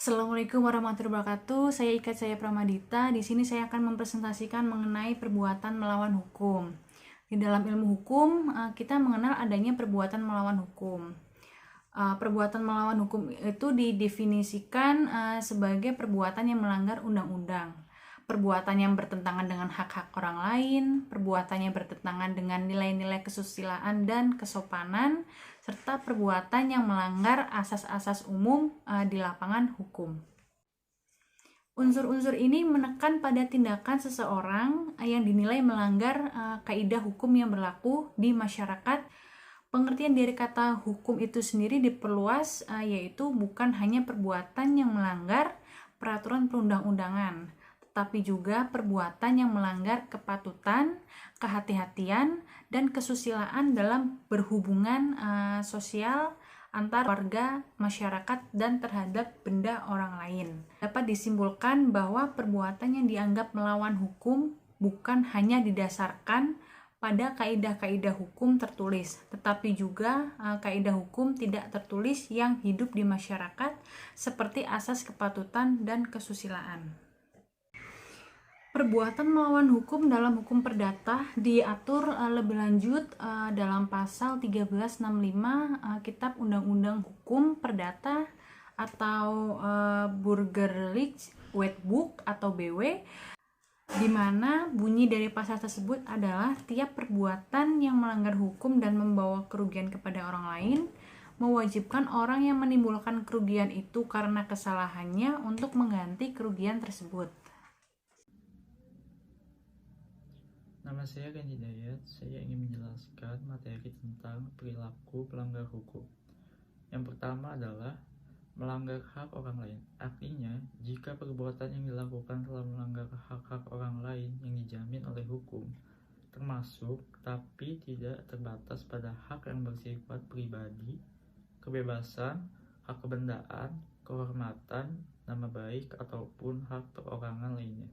Assalamualaikum warahmatullahi wabarakatuh. Saya Pramadita. Di sini saya akan mempresentasikan mengenai perbuatan melawan hukum. Di dalam ilmu hukum, kita mengenal adanya perbuatan melawan hukum. Perbuatan melawan hukum itu didefinisikan sebagai perbuatan yang melanggar undang-undang, perbuatan yang bertentangan dengan hak-hak orang lain, perbuatan yang bertentangan dengan nilai-nilai kesusilaan dan kesopanan, serta perbuatan yang melanggar asas-asas umum di lapangan hukum. Unsur-unsur ini menekan pada tindakan seseorang yang dinilai melanggar kaidah hukum yang berlaku di masyarakat. Pengertian dari kata hukum itu sendiri diperluas, yaitu bukan hanya perbuatan yang melanggar peraturan perundang-undangan, tetapi juga perbuatan yang melanggar kepatutan, kehati-hatian, dan kesusilaan dalam berhubungan sosial antar warga, masyarakat, dan terhadap benda orang lain. Dapat disimpulkan bahwa perbuatan yang dianggap melawan hukum bukan hanya didasarkan pada kaidah-kaidah hukum tertulis, tetapi juga kaidah hukum tidak tertulis yang hidup di masyarakat seperti asas kepatutan dan kesusilaan. Perbuatan melawan hukum dalam hukum perdata diatur lebih lanjut dalam pasal 1365 Kitab Undang-Undang Hukum Perdata atau Burgerlijk Wetboek atau BW, di mana bunyi dari pasal tersebut adalah tiap perbuatan yang melanggar hukum dan membawa kerugian kepada orang lain mewajibkan orang yang menimbulkan kerugian itu karena kesalahannya untuk mengganti kerugian tersebut. Nama saya Ken Hidayat. Saya ingin menjelaskan materi tentang perilaku pelanggar hukum. Yang pertama adalah melanggar hak orang lain. Artinya, jika perbuatan yang dilakukan telah melanggar hak-hak orang lain yang dijamin oleh hukum, termasuk tapi tidak terbatas pada hak yang bersifat pribadi, kebebasan, hak kebendaan, kehormatan, nama baik, ataupun hak perorangan lainnya.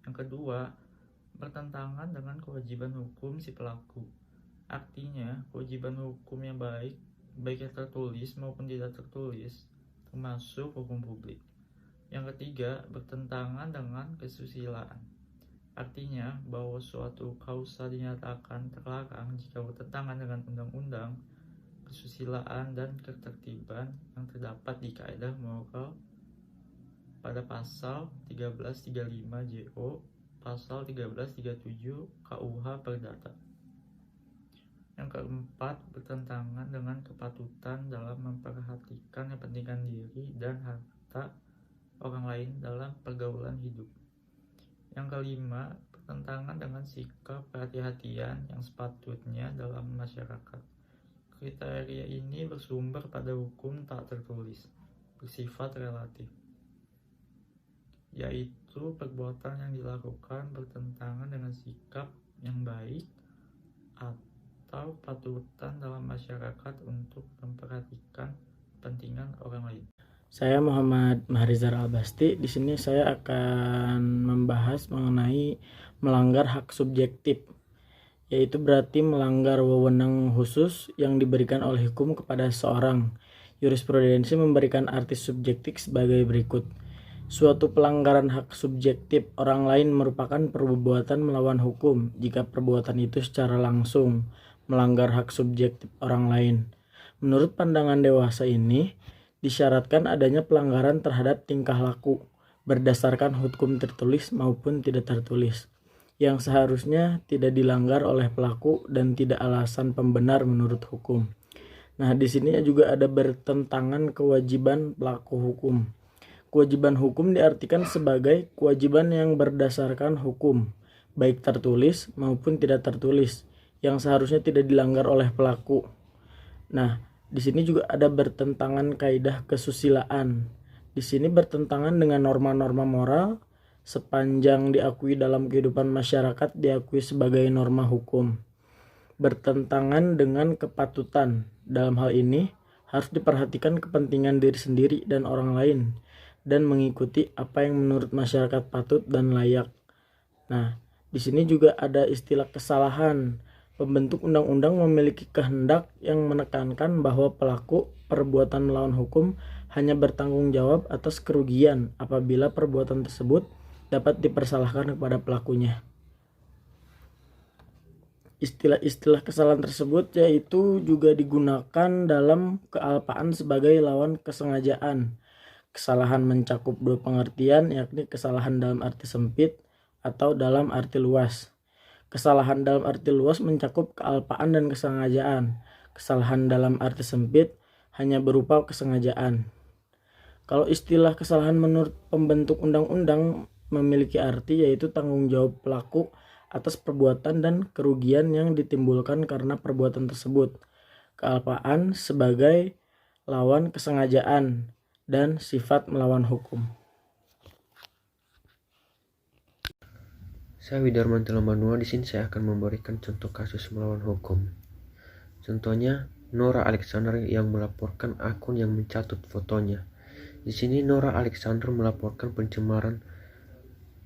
Yang kedua, bertentangan dengan kewajiban hukum si pelaku. Artinya, kewajiban hukum yang baik yang tertulis maupun tidak tertulis, termasuk hukum publik. Yang ketiga, bertentangan dengan kesusilaan. Artinya, bahwa suatu kausa dinyatakan terlarang jika bertentangan dengan undang-undang, kesusilaan, dan ketertiban yang terdapat di kaidah moral pada pasal 1335 JO, pasal 1337 KUH Perdata. Yang keempat, bertentangan dengan kepatutan dalam memperhatikan kepentingan diri dan harta orang lain dalam pergaulan hidup. Yang kelima, bertentangan dengan sikap kehati-hatian yang sepatutnya dalam masyarakat. Kriteria ini bersumber pada hukum tak tertulis, bersifat relatif, yaitu perbuatan yang dilakukan bertentangan dengan sikap yang baik atau patutan dalam masyarakat untuk memperhatikan kepentingan orang lain. Saya Muhammad Mahrizar Albasti. Di sini saya akan membahas mengenai melanggar hak subjektif, yaitu berarti melanggar wewenang khusus yang diberikan oleh hukum kepada seorang. Jurisprudensi memberikan arti subjektif sebagai berikut. Suatu pelanggaran hak subjektif orang lain merupakan perbuatan melawan hukum jika perbuatan itu secara langsung melanggar hak subjektif orang lain. Menurut pandangan dewasa ini, disyaratkan adanya pelanggaran terhadap tingkah laku berdasarkan hukum tertulis maupun tidak tertulis yang seharusnya tidak dilanggar oleh pelaku dan tidak alasan pembenar menurut hukum. Nah, di sini juga ada bertentangan kewajiban pelaku hukum. Kewajiban hukum diartikan sebagai kewajiban yang berdasarkan hukum, baik tertulis maupun tidak tertulis, yang seharusnya tidak dilanggar oleh pelaku. Nah, di sini juga ada bertentangan kaidah kesusilaan. Di sini bertentangan dengan norma-norma moral sepanjang diakui dalam kehidupan masyarakat diakui sebagai norma hukum. Bertentangan dengan kepatutan. Dalam hal ini harus diperhatikan kepentingan diri sendiri dan orang lain dan mengikuti apa yang menurut masyarakat patut dan layak. Nah, di sini juga ada istilah kesalahan. Pembentuk undang-undang memiliki kehendak yang menekankan bahwa pelaku perbuatan melawan hukum hanya bertanggung jawab atas kerugian apabila perbuatan tersebut dapat dipersalahkan kepada pelakunya. Istilah-istilah kesalahan tersebut yaitu juga digunakan dalam kealpaan sebagai lawan kesengajaan. Kesalahan mencakup dua pengertian, yakni kesalahan dalam arti sempit atau dalam arti luas. Kesalahan dalam arti luas mencakup kealpaan dan kesengajaan. Kesalahan dalam arti sempit hanya berupa kesengajaan. Kalau istilah kesalahan menurut pembentuk undang-undang memiliki arti yaitu tanggung jawab pelaku atas perbuatan dan kerugian yang ditimbulkan karena perbuatan tersebut. Kealpaan sebagai lawan kesengajaan dan sifat melawan hukum. Saya Widarmanto Lambanua. Di sini saya akan memberikan contoh kasus melawan hukum. Contohnya Nora Alexander yang melaporkan akun yang mencatut fotonya. Di sini Nora Alexander melaporkan pencemaran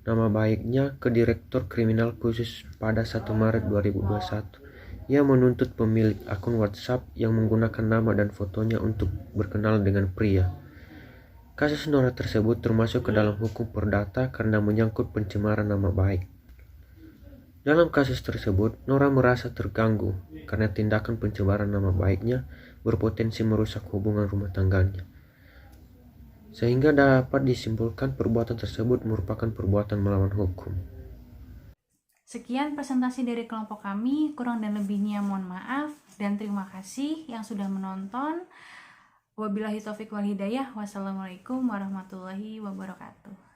nama baiknya ke Direktur Kriminal Khusus pada 1 Maret 2021. Ia menuntut pemilik akun WhatsApp yang menggunakan nama dan fotonya untuk berkenalan dengan pria. Kasus Nora tersebut termasuk ke dalam hukum perdata karena menyangkut pencemaran nama baik. Dalam kasus tersebut, Nora merasa terganggu karena tindakan pencemaran nama baiknya berpotensi merusak hubungan rumah tangganya, sehingga dapat disimpulkan perbuatan tersebut merupakan perbuatan melawan hukum. Sekian presentasi dari kelompok kami, kurang dan lebihnya mohon maaf, dan terima kasih yang sudah menonton. Wabillahi taufiq wal hidayah. Wassalamualaikum warahmatullahi wabarakatuh.